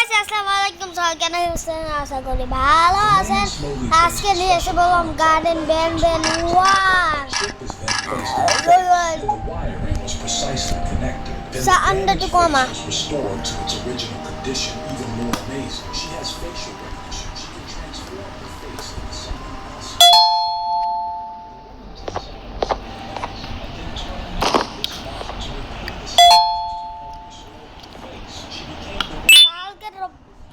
Guys আসসালামু আলাইকুম সবাই কেন আছেন আশা করি ভালো আছেন আজকে নিয়ে এসে বললাম garden band one sa anda tu koma restored to its original condition even more amazing. She has facial recognition. She can transform her face into someone else. কালকে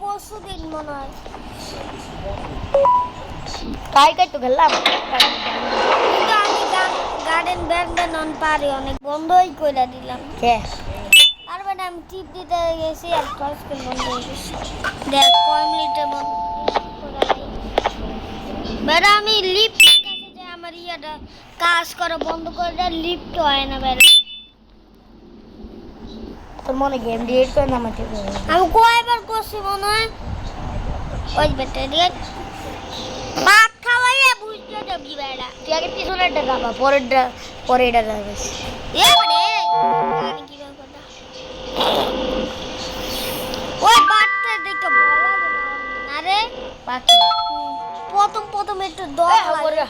পরশু দিন মনে হয় কালকে তো গেলাম কিন্তু আমি গার্ডেন ব্যান্ড নন পারি অনেক বন্ধই করে দিলাম কে আর মানে আমি টিপ দিতে গেছি আর ক্লাস করে বন্ধ হয়ে গেছে দেখ কয় মিনিটে বন্ধ বেটা আমি লিফট কাছে যে আমার ইয়াটা কাজ করা বন্ধ করে দেয় লিফট হয় না বেটা তোর মনে গেম ডিলিট করে না আমাকে আমি কয়বার করছি মনে হয় ওই বেটা দিয়ে ভাত খাওয়াইয়া বুঝতে যাবি বেটা তুই আগে পিছনের টাকা বা পরে এটা যাবে এ মানে আমি কি কথা ওই বাটটা দেখে বলা না রে বাকি প্রথম একটু ডর লাগে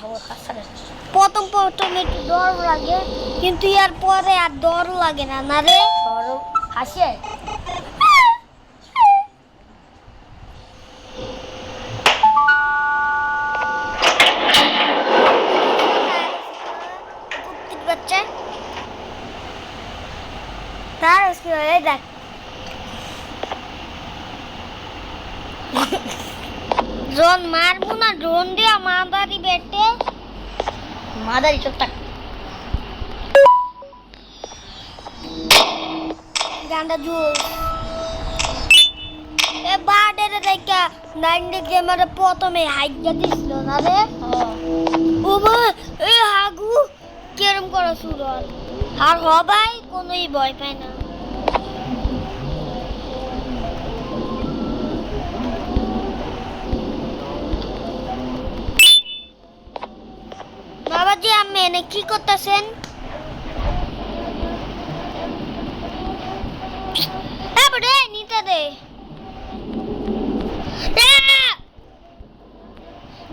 প্রথম একটু ডর লাগে কিন্তু এর পরে আর ডর লাগে না না রে হাসে बच्चा तार उसकी वजह देख ड्रोन मारबू ना ड्रोन दिया मादारी बेटे মাদারি চোখটা गांडा जूस ए बाडे देखा 90 कैमरा প্রথমে হাইজা দিছিল না রে ওবা এই হাগু কেরম করা শুরু হয় আর সবাই কোনোই ভয় পায় না বাবাজি আপনি এনে কি করতেছেন বড়ে নিতে দে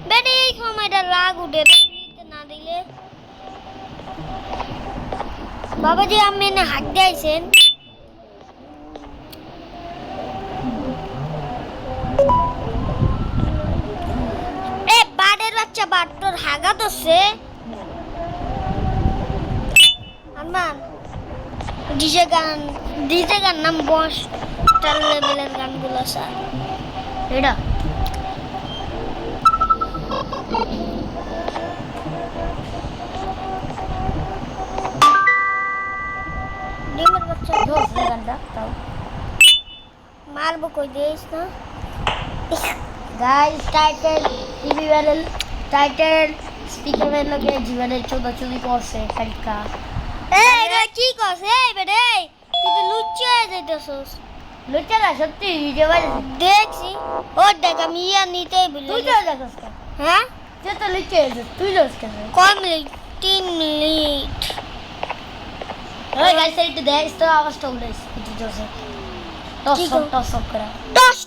বেডে এই সময়টা লাগ উঠে নিতে না দিলে বাবাজি আপনি এনে হাত দিয়েছেন এ বাড়ের বাচ্চা বাট্টর হাগা দছে আনমান ডিজে গান নাম বস টাল লেভেলের গানগুলো স্যার এটা ডিমের বাচ্চা দোস গানটা তাও মারবো কই দিস না guys title TV channel title speaker এর লগে জীবনের চোদাচুদি করছে কালকা এ কি করছ এই বেডে তুই তো লুচ্চে হয়ে যাইতেছস লুচা না সত্যি ভিডিও বাজে দেখছি ও দেখ আমি ইয়া নিতেই বলি তুই তো দেখছস কেন হ্যাঁ তুই তো লুচা তুই লোস কেন কয় মিনিট 3 মিনিট ওই গাইস একটু দেখ তো আওয়াজটা উড়াইস একটু জোরে টস করা টস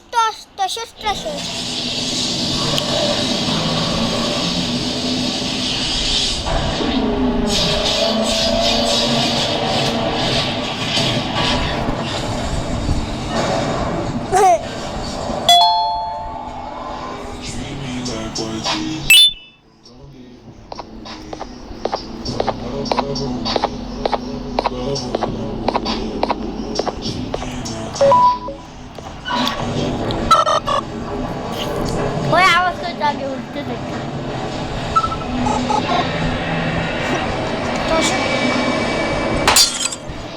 ওই আওয়াজ করে জাগে উঠতে দেখ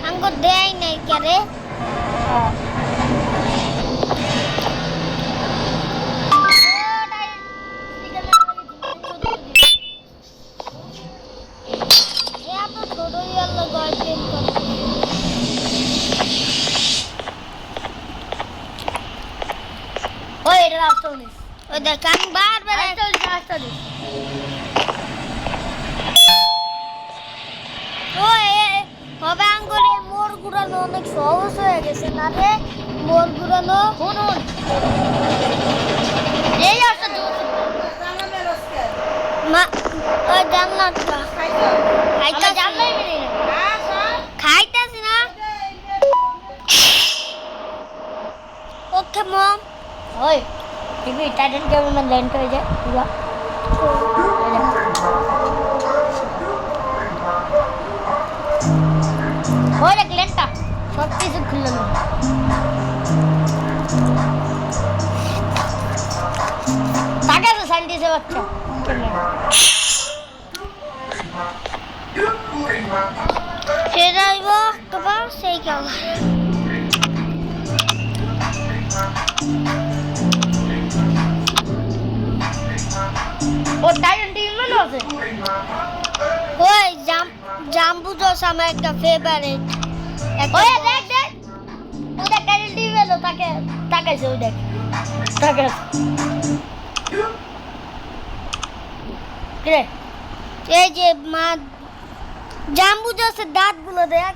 हमको दे ही नहीं क्या रे ওই এটা রাস্তা উনিস ওই দেখ আমি বারবার রাস্তা উনিস ওই হবে আঙ্গুলের মোড় ঘুরানো অনেক সহজ হয়ে গেছে না রে মোর ঘুরানো শুনুন এই আসছে মা ওই জান্নাতটা আমরা জানলাই মেনে না খাইতাছি না ওকে মম ওই টিভি টাইটান কেবল में लैंड कर जाए पूरा ওই দেখ লেনটা সব কিছু খুললো না টাকা তো সাইন্টিস্টের বাচ্চা সেটা হইব তোমার সেই খেলা ও টাইটান টিভি মনে আছে ওই জাম্বু জস আমার একটা ফেভারিট ওই দেখ দেখ ও দেখ টাইটান টিভি এলো তাকে তাকাইছে ওই দেখ তাকাইছে কে এই যে মা জাম্বু জসের দাঁতগুলো দেখ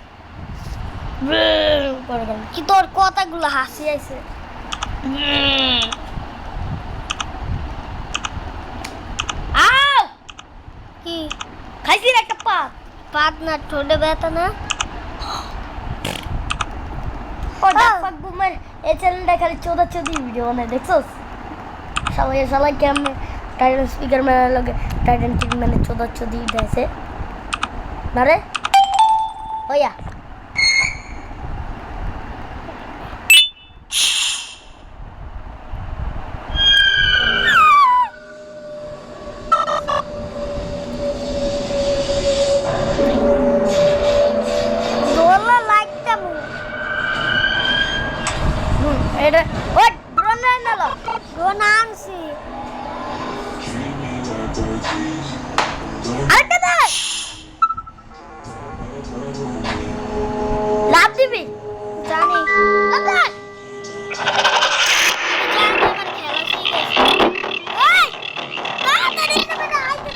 করে গেল কি তোর কথাগুলো হাসি আইছে আউ কি খাইছি একটা পাত পাত না ঠোঁটে ব্যথা না ও ডাক বুমার এই চ্যানেলটা খালি চোদাচুদি ভিডিও বানায় দেখছস সবাই কেমন টাইটান স্পিকার মানে লগে টাইটান টিভি মানে চোদাচুদি দেছে না রে ওয়া দোলা লাইকটা মু এটা ও ড্রোন নালা রোনা আনছি আরেকটা দে লাভ দিবি জানি লাভ দে জানি আমার খেলা শিখেছি ওই তাড়াতাড়ি এখানে আইতে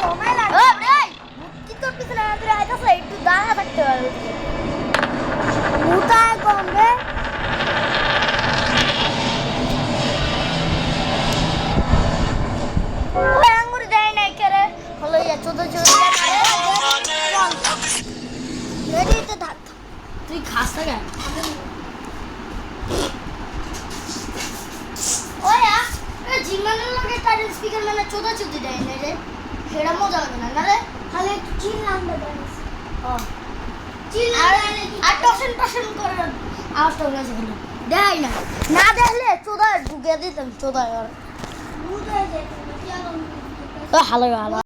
সময় লাগে ও রে কি তোর পিছনে আদরে আইতাছে একটু দাঁড়া থাকতে পারবে মুতায় কম রে ওই আঙ্গুর দেয় নাই করে হলো ইয়া চোদাচুদি রেডি তো থাক তুই খাস না কেন ওয়া জিমানের লগে টাইটান স্পিকার মানে চোদাচুদি দেয় না রে সেটা মজা লাগে না রে খালি একটু চিনলাম দেখাইছি আর টসন করে আওয়াজটা হয়ে যাবে না দেয় না না দেখলে চোদা ঢুকে দিতাম চোদা মুতায় যাইতে ও হ্যালো হ্যালো